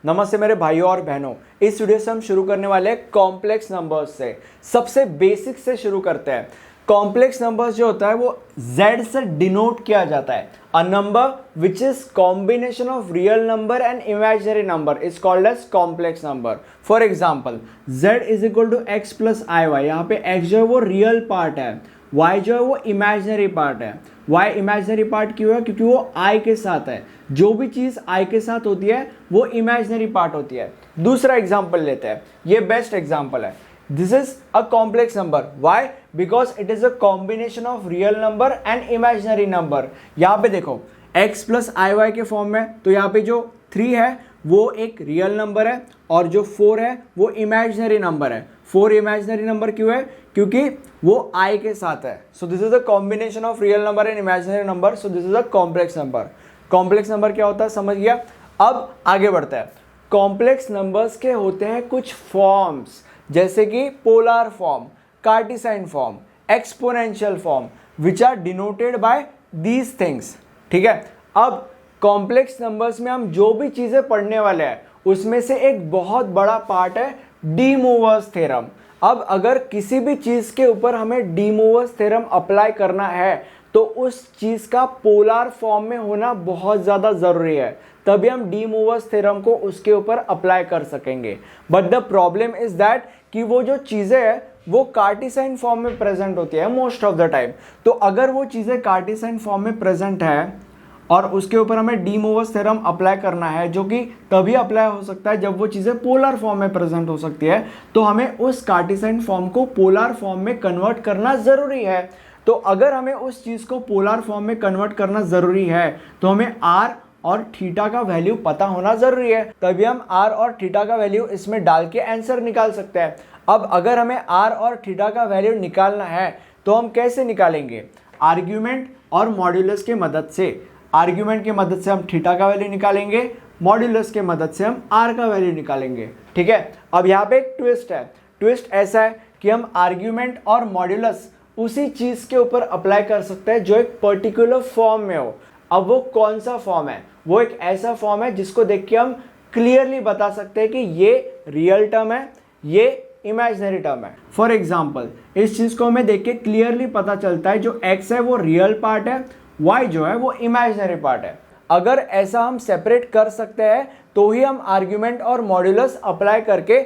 नमस्ते मेरे भाइयों और बहनों। इस वीडियो से हम शुरू करने वाले हैं कॉम्प्लेक्स नंबर्स से। सबसे बेसिक से शुरू करते हैं। कॉम्प्लेक्स नंबर्स जो होता है वो z से डिनोट किया जाता है। A number which is combination of real number and imaginary number is called as complex number. For example z is equal to x plus i y. यहाँ पे x जो है वो रियल पार्ट है, y जो है वो इमेजिनरी पार्ट है। y इमेजिनरी पार्ट क्यों है? क्योंकि वो i के साथ है। जो भी चीज i के साथ होती है वो इमेजिनरी पार्ट होती है। दूसरा एग्जांपल लेते हैं, ये बेस्ट एग्जांपल है। This is a complex number. Why? Because it is a combination of real number and imaginary number. यहाँ पे देखो x प्लस आई वाई के फॉर्म में, तो यहाँ पे जो 3 है वो एक रियल नंबर है और जो 4 है वो इमेजिनरी नंबर है। 4 इमेजिनरी नंबर क्यों है? क्योंकि वो i के साथ है। So this is a combination of real number and imaginary number. So this is a complex number. Complex number क्या होता है समझ गया। अब आगे बढ़ते हैं। कॉम्प्लेक्स नंबर्स के होते हैं कुछ फॉर्म्स, जैसे कि polar form, Cartesian form, exponential form, which are denoted by these things. ठीक है। अब कॉम्प्लेक्स नंबर्स में हम जो भी चीजें पढ़ने वाले हैं उसमें से एक बहुत बड़ा पार्ट है डी मूवर्स थ्योरम। अब अगर किसी भी चीज के ऊपर हमें डी मूवर्स थ्योरम अप्लाई करना है तो उस चीज का पोलर फॉर्म में होना बहुत ज्यादा जरूरी है, तभी हम डी मूवर्स थ्योरम को उसके ऊपर अप्लाई कर सकेंगे। But the problem is that कि वो जो चीजें हैं वो कार्टेशियन फॉर्म में प्रेजेंट होती है मोस्ट ऑफ द टाइम। तो अगर वो चीजें कार्टेशियन फॉर्म में प्रेजेंट है और उसके ऊपर हमें डी मूवर्स थ्योरम अप्लाई करना है, जो कि तभी अप्लाई हो सकता है जब वो चीज़ें पोलर फॉर्म में प्रेजेंट हो सकती है, तो हमें उस कार्टेशियन फॉर्म को पोलर फॉर्म में कन्वर्ट करना ज़रूरी है। तो अगर हमें उस चीज़ को पोलर फॉर्म में कन्वर्ट करना ज़रूरी है तो हमें आर और थीटा का वैल्यू पता होना ज़रूरी है, तभी हम आर और थीटा का वैल्यू इसमें डाल के आंसर निकाल सकते हैं। अब अगर हमें आर और थीटा का वैल्यू निकालना है तो हम कैसे निकालेंगे? आर्ग्यूमेंट और मॉड्यूलस की मदद से। आर्ग्यूमेंट की मदद से हम थीटा का वैल्यू निकालेंगे, मॉड्यूलस की मदद से हम आर का वैल्यू निकालेंगे। ठीक है। अब यहाँ पे एक ट्विस्ट है। ट्विस्ट ऐसा है कि हम आर्ग्यूमेंट और मॉड्यूलस उसी चीज के ऊपर अप्लाई कर सकते हैं जो एक पर्टिकुलर फॉर्म में हो। अब वो कौन सा फॉर्म है? वो एक ऐसा फॉर्म है जिसको देख के हम क्लियरली बता सकते हैं कि ये रियल टर्म है, ये इमेजिनरी टर्म है। फॉर एग्जाम्पल इस चीज को हमें देख के क्लियरली पता चलता है जो x है वो रियल पार्ट है, y जो है वो इमेजिनरी पार्ट है। अगर ऐसा हम सेपरेट कर सकते हैं तो ही हम आर्ग्यूमेंट और मॉड्यूलस अप्लाई करके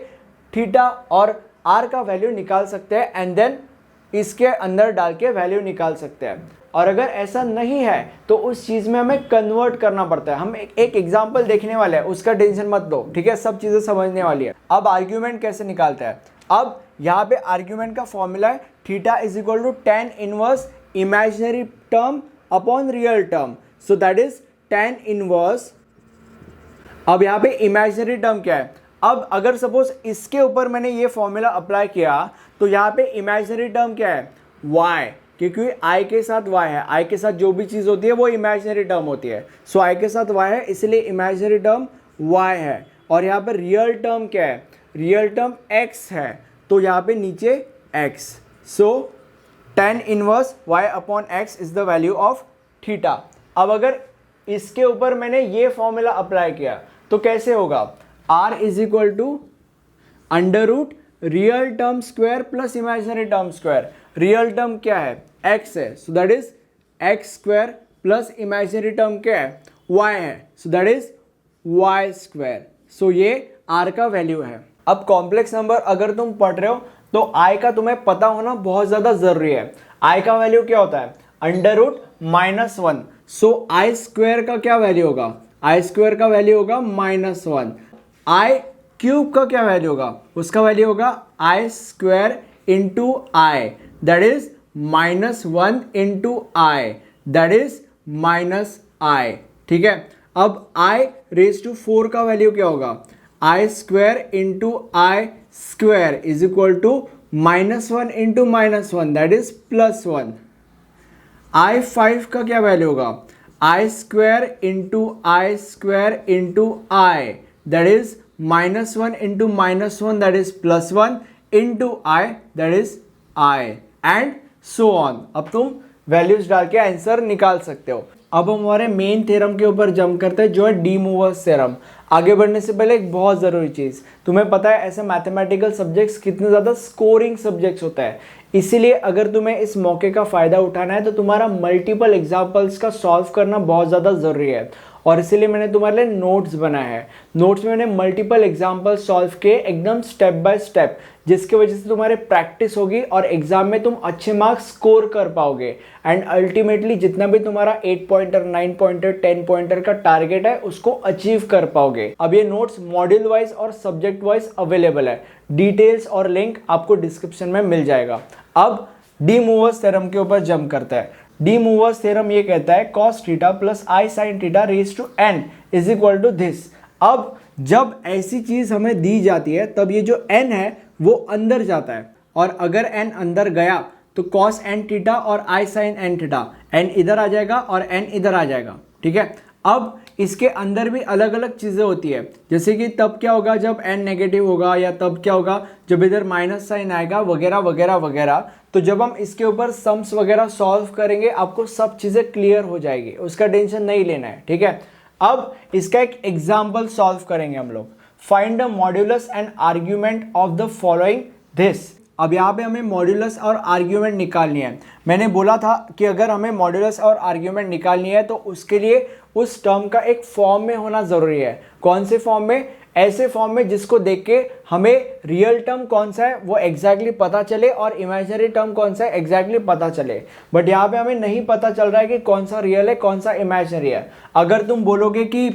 थीटा और r का वैल्यू निकाल सकते हैं एंड देन इसके अंदर डाल के वैल्यू निकाल सकते हैं। और अगर ऐसा नहीं है तो उस चीज में हमें कन्वर्ट करना पड़ता है। हम एक एग्जांपल देखने वाले हैं, उसका टेंशन मत लो। ठीक है, सब चीजें समझने वाली है। अब आर्ग्यूमेंट कैसे निकालते हैं? अब यहाँ पे आर्ग्यूमेंट का फॉर्मूला है theta is equal to tan inverse imaginary term upon real term. So that is tan inverse. अब यहाँ पे इमेजिनरी टर्म क्या है? अब अगर सपोज इसके ऊपर मैंने ये फॉर्मूला अप्लाई किया तो यहाँ पे इमेजिनरी टर्म क्या है? y, क्योंकि i के साथ y है। i के साथ जो भी चीज होती है वो इमेजिनरी टर्म होती है। सो i के साथ y है, इसलिए इमेजिनरी टर्म y है। और यहाँ पे रियल टर्म क्या है? रियल टर्म x है, तो यहाँ पे नीचे x। So tan inverse y upon x is the value of theta. अब अगर इसके ऊपर मैंने ये फॉर्मूला अप्लाई किया तो कैसे होगा? r is equal to under root real term square plus imaginary term square. Real term क्या है? x है, so that is x square plus imaginary term क्या है? y है, so that is y square. So ये r का value है। अब कॉम्प्लेक्स नंबर अगर तुम पढ़ रहे हो तो i का तुम्हें पता होना बहुत ज्यादा जरूरी है। i का वैल्यू क्या होता है? Under root -1। So i square का क्या वैल्यू होगा? i स्क्वायर का वैल्यू होगा -1। i क्यूब का क्या वैल्यू होगा? उसका वैल्यू होगा i square into i, that is -1 into i, that is -i। ठीक है। अब i रेज टू 4 का वैल्यू क्या होगा? i square into i square is equal to -1 into -1, that is +1। i5 का क्या वैल्यू होगा? i square into i square into i, that is -1 into -1, that is +1 into i, that is i, and so on. अब तुम values डाल के answer निकाल सकते हो। अब हम हमारे मेन थ्योरम के ऊपर जंप करते हैं जो है डी मूवर्स थ्योरम। आगे बढ़ने से पहले एक बहुत ज़रूरी चीज़, तुम्हें पता है ऐसे मैथमेटिकल सब्जेक्ट्स कितने ज़्यादा स्कोरिंग सब्जेक्ट्स होता है, इसीलिए अगर तुम्हें इस मौके का फ़ायदा उठाना है तो तुम्हारा मल्टीपल एग्जाम्पल्स का सॉल्व करना बहुत ज़्यादा ज़रूरी है। और इसीलिए मैंने तुम्हारे लिए नोट्स बनाए हैं। नोट्स में मैंने मल्टीपल एग्जाम्पल सॉल्व किए एकदम स्टेप बाय स्टेप, जिसकी वजह से तुम्हारे प्रैक्टिस होगी और एग्जाम में तुम अच्छे मार्क्स स्कोर कर पाओगे। एंड अल्टीमेटली जितना भी तुम्हारा 8 पॉइंटर, 9 पॉइंटर, 10 पॉइंटर का टारगेट है उसको अचीव कर पाओगे। अब ये नोट्स मॉड्यूल वाइज और सब्जेक्ट वाइज अवेलेबल है। डिटेल्स और लिंक आपको डिस्क्रिप्शन में मिल जाएगा। अब डी मूवर्स थ्योरम के ऊपर जंप करता है। डी मूवर्स थ्योरम ये कहता है cos theta plus i sine theta raise to n is equal to this. अब जब ऐसी चीज हमें दी जाती है तब ये जो n है वो अंदर जाता है, और अगर n अंदर गया तो cos n थीटा और आई साइन n थीटा, n इधर आ जाएगा और n इधर आ जाएगा। ठीक है, अब इसके अंदर भी अलग अलग चीज़ें होती है, जैसे कि तब क्या होगा जब n नेगेटिव होगा, या तब क्या होगा जब इधर माइनस साइन आएगा, वगैरह वगैरह वगैरह। तो जब हम इसके ऊपर सम्स वगैरह सॉल्व करेंगे आपको सब चीज़ें क्लियर हो जाएगी, उसका टेंशन नहीं लेना है। ठीक है, अब इसका एक एग्जाम्पल सॉल्व करेंगे हम लोग। Find the modulus and argument of the following this. अब यहाँ पे हमें मॉड्यूलस और आर्ग्यूमेंट निकालनी है। मैंने बोला था कि अगर हमें मॉड्यूलस और आर्ग्यूमेंट निकालनी है तो उसके लिए उस टर्म का एक फॉर्म में होना ज़रूरी है। कौन से फॉर्म में? ऐसे फॉर्म में जिसको देख के हमें रियल टर्म कौन सा है वो एग्जैक्टली पता चले और इमेजिनरी टर्म कौन सा है एग्जैक्टली पता चले। बट यहाँ पे हमें नहीं पता चल रहा है कि कौन सा रियल है कौन सा इमेजिनरी है। अगर तुम बोलोगे कि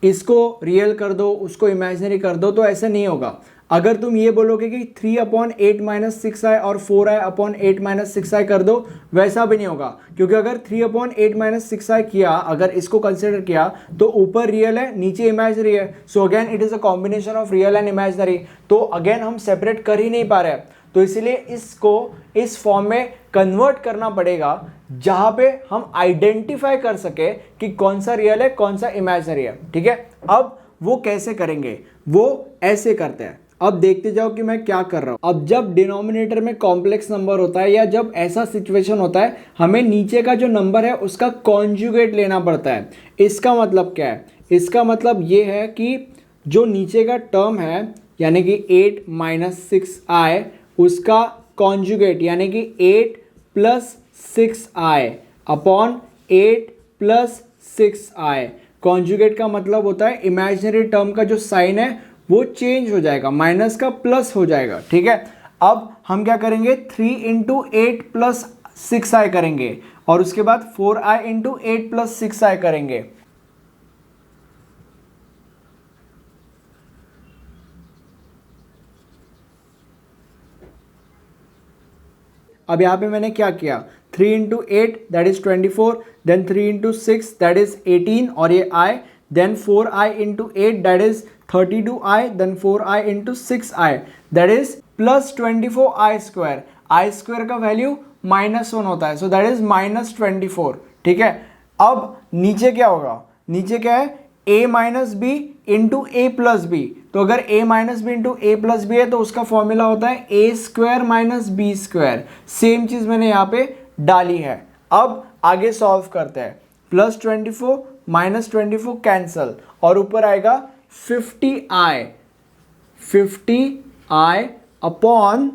इसको रियल कर दो उसको इमेजिनरी कर दो तो ऐसे नहीं होगा। अगर तुम ये बोलोगे कि 3/8 - 6i और 4i/8 - 6i कर दो, वैसा भी नहीं होगा, क्योंकि अगर 3/8 - 6i किया, अगर इसको कंसिडर किया तो ऊपर रियल है नीचे इमेजिनरी है। So again it is a combination of real and imaginary. तो अगेन हम सेपरेट कर ही नहीं पा रहे हैं, तो इसलिए इसको इस फॉर्म में कन्वर्ट करना पड़ेगा जहां पे हम आइडेंटिफाई कर सके कि कौन सा रियल है कौन सा इमेजिनरी है। ठीक है, अब वो कैसे करेंगे? वो ऐसे करते हैं। अब देखते जाओ कि मैं क्या कर रहा हूं। अब जब डिनोमिनेटर में कॉम्प्लेक्स नंबर होता है या जब ऐसा सिचुएशन होता है, हमें नीचे का जो नंबर है उसका कॉन्जुगेट लेना पड़ता है। इसका मतलब क्या है? इसका मतलब ये है कि जो नीचे का टर्म है यानी कि 8 - 6i, उसका कॉन्जुगेट यानी कि 8 + 6i अपॉन 8 + 6i। कॉन्जुगेट का मतलब होता है इमेजिनरी टर्म का जो साइन है वो चेंज हो जाएगा, माइनस का प्लस हो जाएगा। ठीक है, अब हम क्या करेंगे 3 × 8 + 6i करेंगे और उसके बाद 4i × 8 + 6i करेंगे। अब यहाँ पे मैंने क्या किया, 3 × 8 that is 24, then 3 × 6 that is 18 और ये i, then 4i × 8 that is 32i, then 4i × 6i that is plus 24i²। i² का वैल्यू -1 होता है, सो दैट इज -24। ठीक है, अब नीचे क्या होगा? नीचे क्या है? a - b × a + b। तो अगर a - b × a + b है तो उसका फॉर्मूला होता है a² - b²। सेम चीज मैंने यहाँ पे डाली है। अब आगे सॉल्व करते हैं। +24 - 24 कैंसल और ऊपर आएगा 50i अपॉन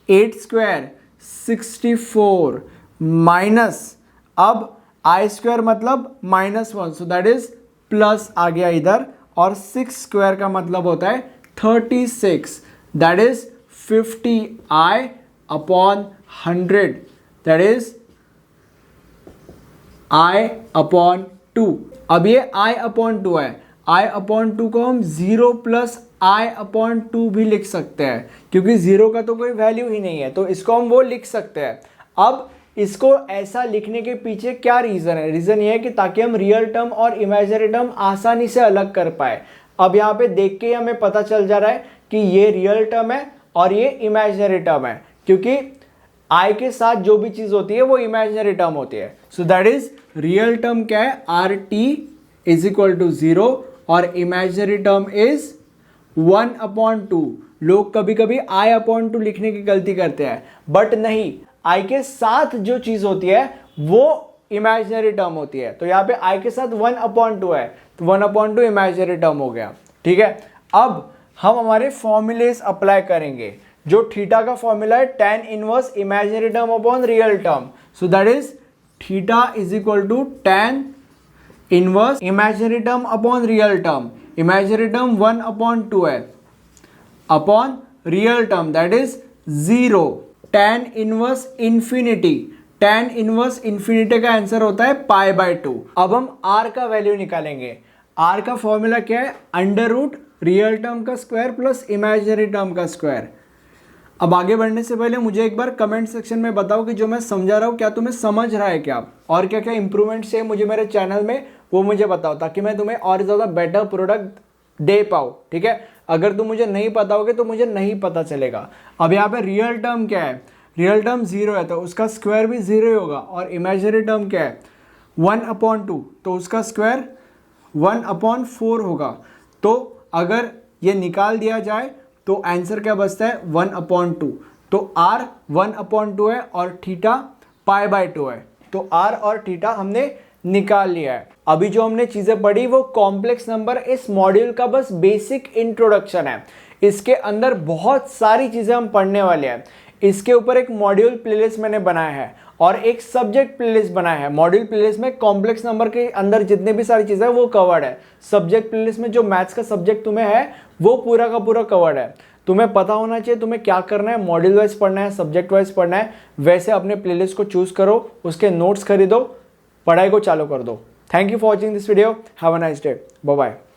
8² 64 माइनस, अब i² मतलब -1, सो दैट इज प्लस आ गया इधर, और 6² का मतलब होता है 36, that is 50i upon 100, that is i/2। अब ये i/2 है, i/2 को हम 0 + i/2 भी लिख सकते हैं, क्योंकि 0 का तो कोई वैल्यू ही नहीं है, तो इसको हम वो लिख सकते हैं। अब इसको ऐसा लिखने के पीछे क्या रीज़न है? रीज़न ये है कि ताकि हम रियल टर्म और इमेजिनरी टर्म आसानी से अलग कर पाए। अब यहाँ पे देख के ही हमें पता चल जा रहा है कि ये रियल टर्म है और ये इमेजिनरी टर्म है, क्योंकि i के साथ जो भी चीज़ होती है वो इमेजिनरी टर्म होती है। So that is real term क्या है? RT = 0 और इमेजिनरी टर्म इज 1/2। लोग कभी कभी i/2 लिखने की गलती करते हैं, बट नहीं, i के साथ जो चीज होती है वो इमेजिनरी टर्म होती है। तो यहाँ पे i के साथ 1/2 है, तो 1/2 इमेजिनरी टर्म हो गया। ठीक है, अब हम हमारे फॉर्मूलेस अप्लाई करेंगे। जो थीटा का फॉर्मूला है tan inverse imaginary term upon real term, so that is theta is equal to tan inverse imaginary term upon real term. Imaginary term 1/2 है upon real term that is 0। tan inverse infinity, tan inverse infinity का answer होता है π/2। अब हम r का value निकालेंगे। r का formula क्या है? अंडर रूट रियल टर्म का स्क्वायर प्लस इमेजिनरी टर्म का स्क्वायर। अब आगे बढ़ने से पहले मुझे एक बार कमेंट सेक्शन में बताओ कि जो मैं समझा रहा हूँ क्या तुम्हें समझ रहा है क्या, और क्या क्या इंप्रूवमेंट्स है मुझे मेरे चैनल में वो मुझे बताओ, ताकि मैं तुम्हें और ज़्यादा बेटर प्रोडक्ट दे पाऊँ। ठीक है, अगर तुम मुझे नहीं बताओगे तो मुझे नहीं पता चलेगा। अब यहाँ पे रियल टर्म क्या है? रियल टर्म 0 है तो उसका स्क्वायर भी 0 ही होगा। और इमेजिनरी टर्म क्या है? 1/2, तो उसका स्क्वायर 1/4 होगा। तो अगर ये निकाल दिया जाए तो आंसर क्या बचता है? 1/2। तो r 1/2 है और थीटा π/2 है। तो r और थीटा हमने निकाल लिया है। अभी जो हमने चीजें पढ़ी वो कॉम्प्लेक्स नंबर इस मॉड्यूल का बस बेसिक इंट्रोडक्शन है। इसके अंदर बहुत सारी चीजें हम पढ़ने वाले हैं। इसके ऊपर एक मॉड्यूल प्लेलिस्ट मैंने बनाया है और एक सब्जेक्ट प्लेलिस्ट बनाया है। मॉड्यूल प्लेलिस्ट में कॉम्प्लेक्स नंबर के अंदर जितने भी सारी चीजें हैं वो कवर्ड है। सब्जेक्ट प्लेलिस्ट में जो मैथ्स का सब्जेक्ट तुम्हें है वो पूरा का पूरा कवर्ड है। तुम्हें पता होना चाहिए तुम्हें क्या करना है, मॉड्यूल वाइज पढ़ना है, सब्जेक्ट वाइज पढ़ना है। वैसे अपने प्लेलिस्ट को चूज करो, उसके नोट्स खरीदो, पढ़ाई को चालू कर दो। Thank you for watching this video. Have a nice day. Bye bye.